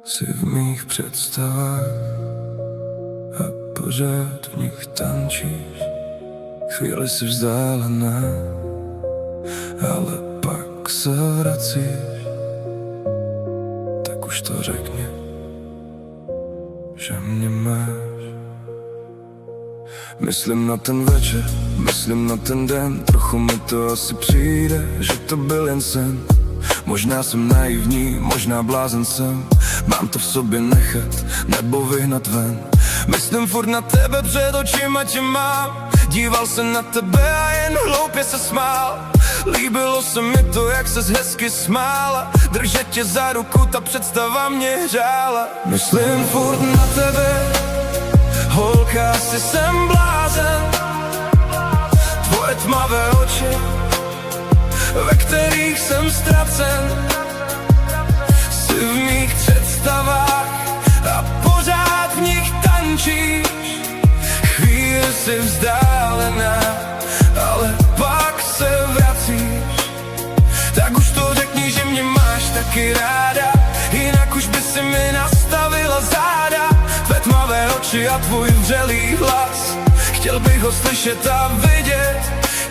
Jsi v mých představách a pořád v nich tančíš. Chvíli jsi vzdálená, ale pak se vracíš. Tak už to řekni, že mě máš. Myslím na ten večer, myslím na ten den. Trochu mi to asi přijde, že to byl jen sen. Možná jsem naivní, možná blázen jsem. Mám to v sobě nechat, nebo vyhnat ven. Myslím furt na tebe, před očima tě mám. Díval se na tebe a jen hloupě se smál. Líbilo se mi to, jak ses hezky smála. Držet tě za ruku, ta představa mě hřála. Myslím furt na tebe, holka, asi jsem blázen. Tvoje tmavé oči, ve kterých jsem ztracen. Jsi v mých představách a pořád v nich tančíš. Chvíli jsi vzdálená, ale pak se vracíš. Tak už to řekni, že mě máš taky ráda, jinak už by si mi nastavila záda. Tvé tmavé oči a tvůj vřelý hlas, chtěl bych ho slyšet a vidět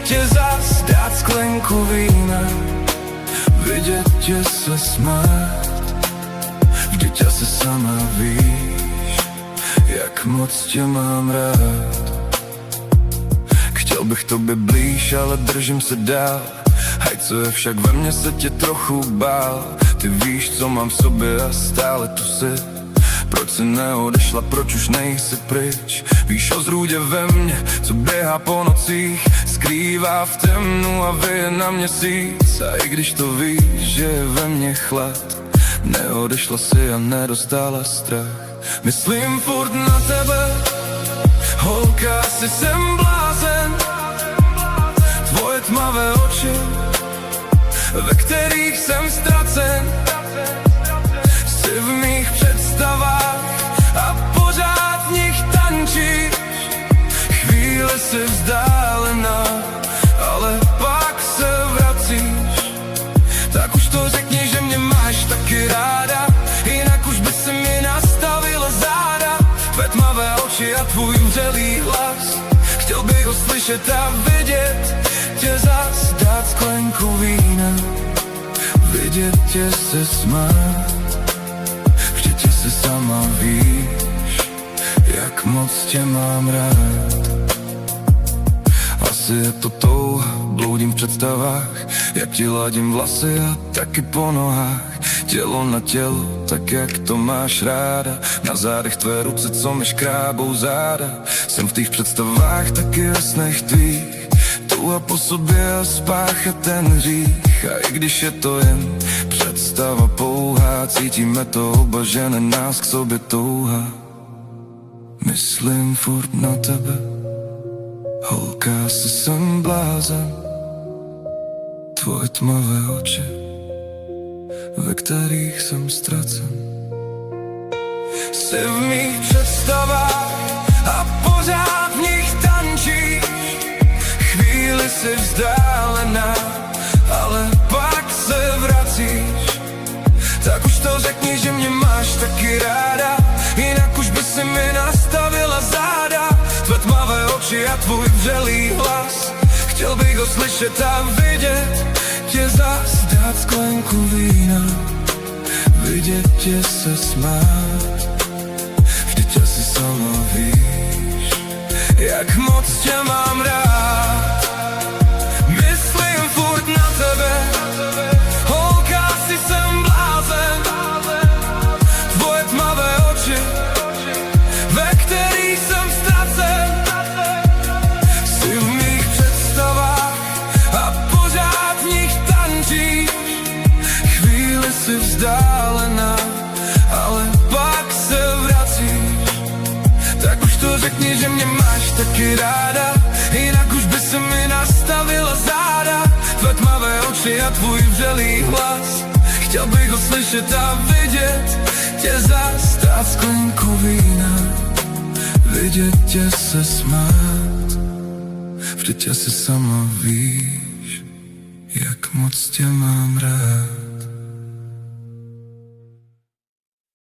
tě zas, dát sklenku vína, vidět tě se smát. Vždyť asi sama víš, jak moc tě mám rád. Chtěl bych tobě blíž, ale držím se dál. Hej, co je však ve mně, se tě trochu bál. Ty víš, co mám v sobě a stále tu jsi. Proč jsi neodešla, proč už nejsi pryč? Víš o zrůdě ve mně, co běhá po nocích, skrývá v temnu a vyje na měsíc. A i když to víš, že je ve mně chlad, neodešla si a nedostala strach. Myslím furt na tebe, holka, asi jsem blázen. Tvoje tmavé oči, ve kterých jsem ztracen. Jsi v mých představách a pořád v nich tančíš. Chvíli jsi vzdálená, ale pak se vracíš. Tak už to řekni, že mě máš taky ráda, jinak už by si mi nastavila záda. Tvé tmavé oči a tvůj vřelý hlas, chtěl bych ho slyšet a vidět tě zas, dát sklenku vína, vidět tě se smát. Vždyť asi sama víš, jak moc tě mám rád. Asi je to touha, bloudím v představách, jak ti ladím vlasy a taky po nohách. Tělo na tělo, tak jak to máš ráda. Na zádech tvé ruce, co mi škrábou záda. Jsem v těch představách, taky ve snech tvých. Touha po sobě a spáchat ten hřích. A i když je to jen představa pouhá, cítíme to oba, žene nás k sobě touha. Myslím furt na tebe, holka, asi jsem blázen. Tvoje tmavé oči, ve kterých jsem ztracen. Jsi v mých představách a pořád v nich tančíš. Chvíli jsi vzdálená, ale pak se vracíš. Tak už to řekni, že mě máš taky ráda, jinak už by si mi nastavila záda. Tvé tmavé oči a tvůj vřelý hlas, chtěl bych ho slyšet a vidět tě zas, dát sklenku vína, vidět tě se smát. Vždyť asi sama víš, jak moc tě mám rád. Myslím furt na tebe, holka, asi jsem blázen. Tvoje tmavé oči, ve kterých jsem ztracen. Jsi v mých představách a pořád v nich tančíš. Chvíli jsi vzdálená, ale pak se vracíš. Tak už to řekni, že mě máš taky ráda, jinak už by se mi nastavila záda. Tvé tmavé oči a tvůj vřelý hlas, chtěl bych ho slyšet a vidět tě zas, dát sklenku vína, vidět tě se smát. Vždyť asi sama víš, jak moc tě mám rád.